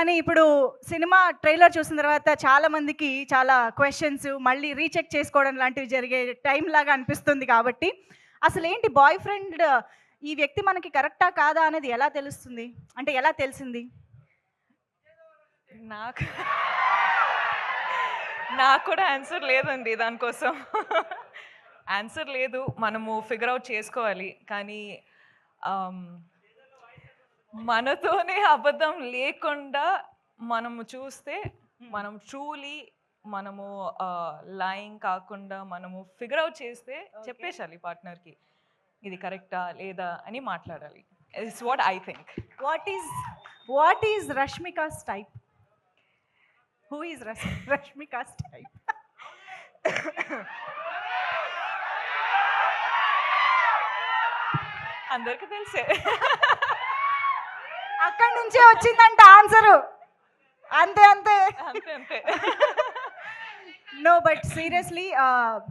కానీ ఇప్పుడు cinema trailer చూసిన తర్వాత చాలా మందికి చాలా క్వశ్చన్స్ మళ్ళీ రీచెక్ చేసుకోవడం లాంటివి జరిగే టైం లాగా అనిపిస్తుంది కాబట్టి అసలు ఏంటి బాయ్ ఫ్రెండ్ ఈ వ్యక్తి మనకి కరెక్టా కాదా అనేది ఎలా తెలుస్తుంది, అంటే ఎలా తెలిసింది? నాకు నాకు కూడా ఆన్సర్ లేదండి దానికోసం. ఆన్సర్ లేదు, మనము ఫిగర్ అవుట్ చేసుకోవాలి. కానీ మనతోనే అబద్ధం లేకుండా మనము చూస్తే, మనం ట్రూలీ మనము లైంగ్ కాకుండా మనము ఫిగర్ అవుట్ చేస్తే చెప్పేసాలి పార్ట్నర్కి ఇది కరెక్టా లేదా అని మాట్లాడాలి. It's what I think. What is Rashmika's type? Who is Rashmika's type? అందరికి తెలిసే. అక్కడి నుంచే వచ్చిందంట ఆన్సరు. అంతే అంతే అంతే అంతే. నో బట్ సీరియస్లీ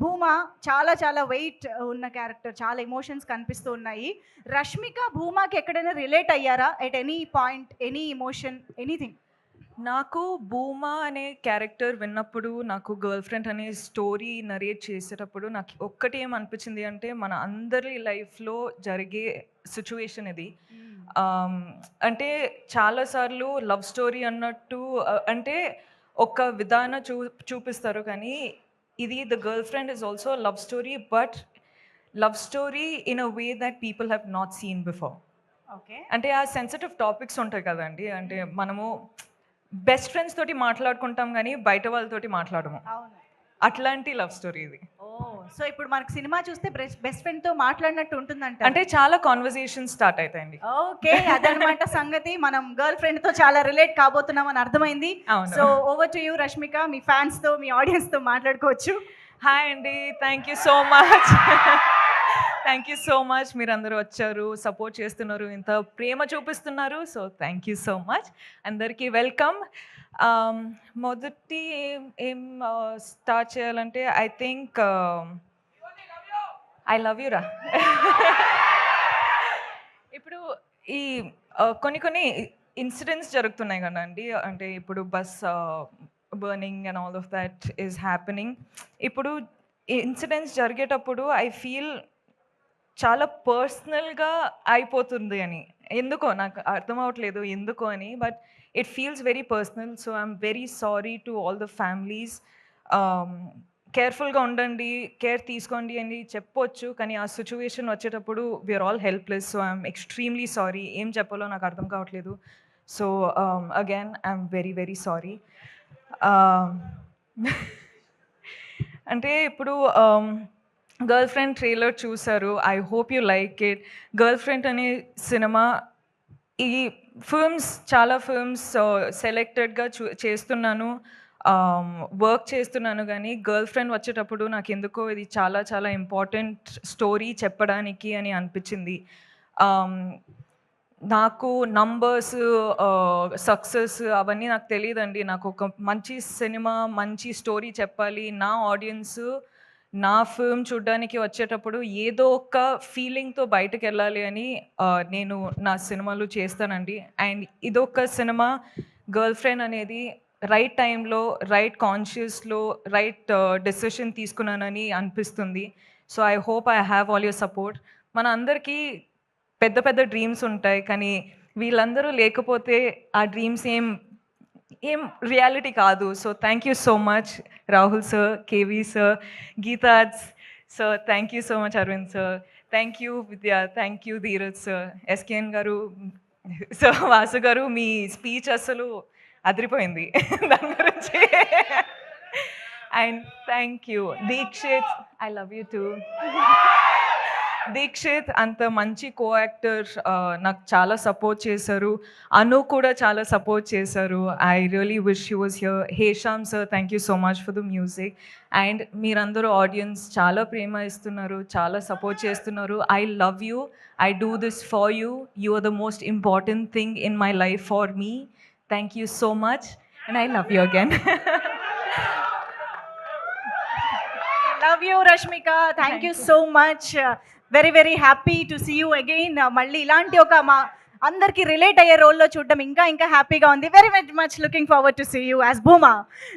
భూమా చాలా చాలా వెయిట్ ఉన్న క్యారెక్టర్, చాలా ఎమోషన్స్ కనిపిస్తూ ఉన్నాయి. రష్మిక భూమాకి ఎక్కడైనా రిలేట్ అయ్యారా at any point, any emotion, anything? నాకు భూమా అనే క్యారెక్టర్ విన్నప్పుడు, నాకు గర్ల్ ఫ్రెండ్ అనే స్టోరీ నరేట్ చేసేటప్పుడు నాకు ఒక్కటి ఏమనిపించింది అంటే, మన అందరి లైఫ్లో జరిగే సిచ్యువేషన్ ఇది. అంటే చాలాసార్లు లవ్ స్టోరీ అన్నట్టు అంటే ఒక విధానం చూపిస్తారు, కానీ ఇది the girl friend is also love story, but love story in a way that people have not seen before. Okay, అంటే ఆ సెన్సిటివ్ టాపిక్స్ ఉంటాయి కదండి, అంటే మనము బెస్ట్ ఫ్రెండ్స్ తోటి మాట్లాడుకుంటాం కానీ బయట వాళ్ళతోటి మాట్లాడము. అవును, అట్లాంటి లవ్ స్టోరీ ఇది. సో ఇప్పుడు మనకి సినిమా చూస్తే బెస్ట్ ఫ్రెండ్ తో మాట్లాడినట్టు ఉంటుందంట. అంటే చాలా కాన్వర్సేషన్ స్టార్ట్ అవుతాయండి. ఓకే, అదనమాట సంగతి. మనం గర్ల్ ఫ్రెండ్ తో చాలా రిలేట్ కాబోతున్నాం అని అర్థమైంది. So over to you Rashmika, me fans తో, మీ ఆడియన్స్ తో మాట్లాడుకోవచ్చు. హాయ్ అండి, thank you so much. Thank you so much, మీరందరూ వచ్చారు, సపోర్ట్ చేస్తున్నారు, ఇంత ప్రేమ చూపిస్తున్నారు. So thank you so much, అందరికీ వెల్కమ్. మొదటి ఏం స్టార్ట్ చేయాలంటే I think I love you రా. ఇప్పుడు ఈ కొన్ని ఇన్సిడెంట్స్ జరుగుతున్నాయి కదండి, అంటే ఇప్పుడు bus burning and all of that is happening. ఇప్పుడు ఇన్సిడెంట్స్ జరిగేటప్పుడు ఐ ఫీల్ చాలా పర్సనల్గా అయిపోతుంది అని, ఎందుకో నాకు అర్థం అవ్వట్లేదు ఎందుకో అని, but it feels very personal. So I'm very sorry to all the families. కేర్ఫుల్గా ఉండండి, కేర్ తీసుకోండి అని చెప్పొచ్చు, కానీ ఆ సిచ్యువేషన్ వచ్చేటప్పుడు we are all helpless. So I'm extremely sorry, ఏం చెప్పాలో నాకు అర్థం కావట్లేదు. So again I'm very very sorry. అంటే ఇప్పుడు గర్ల్ ఫ్రెండ్ ట్రైలర్ చూసారు, I hope you like it. Girlfriend అనే సినిమా, ఈ ఫిల్మ్స్ చాలా ఫిల్మ్స్ సెలెక్టెడ్గా చేస్తున్నాను, వర్క్ చేస్తున్నాను, కానీ గర్ల్ ఫ్రెండ్ వచ్చేటప్పుడు నాకు ఎందుకో ఇది చాలా చాలా ఇంపార్టెంట్ స్టోరీ చెప్పడానికి అని అనిపించింది. నాకు నంబర్స్, సక్సెస్ అవన్నీ నాకు తెలియదండి. నాకు ఒక మంచి సినిమా, మంచి స్టోరీ చెప్పాలి, నా ఆడియన్స్ నా ఫిల్మ్ చూడడానికి వచ్చేటప్పుడు ఏదో ఒక ఫీలింగ్తో బయటకు వెళ్ళాలి అని నేను నా సినిమాలు చేస్తానండి. అండ్ ఇదొక సినిమా, గర్ల్ ఫ్రెండ్ అనేది రైట్ టైంలో, రైట్ కాన్షియస్లో రైట్ డెసిషన్ తీసుకున్నానని అనిపిస్తుంది. So I hope I have all your support. మన అందరికీ పెద్ద పెద్ద డ్రీమ్స్ ఉంటాయి, కానీ వీళ్ళందరూ లేకపోతే ఆ డ్రీమ్స్ ఏం రియాలిటీ కాదు. So thank you so much Rahul sir, KV sir, గీతాజ్ sir, thank you so much Aravind sir, thank you Vidya, thank you Dheeraj sir, SKN గారు, సో వాసు గారు, మీ స్పీచ్ అసలు అదిరిపోయింది దాని గురించి. And thank you Dikshit, I love you too. Dikshit అంత మంచి కో యాక్టర్, నాకు చాలా సపోర్ట్ చేశారు. అను కూడా చాలా సపోర్ట్ చేశారు. I really wish you was here. Hesham sir, thank you so much for the music. And మీరందరూ ఆడియన్స్ చాలా ప్రేమ ఇస్తున్నారు, చాలా సపోర్ట్ చేస్తున్నారు. I love you, I do this for you. You are the most important thing in my life for me. Thank you so much and I love you again. Love you Rashmika, thank you so much. Very very happy to see you again. మళ్ళీ ఇలాంటి ఒక అందరికీ relate అయ్యే రోల్‌లో చూడడం ఇంకా ఇంకా హ్యాపీగా ఉంది. Very much looking forward to see you as Bhuma.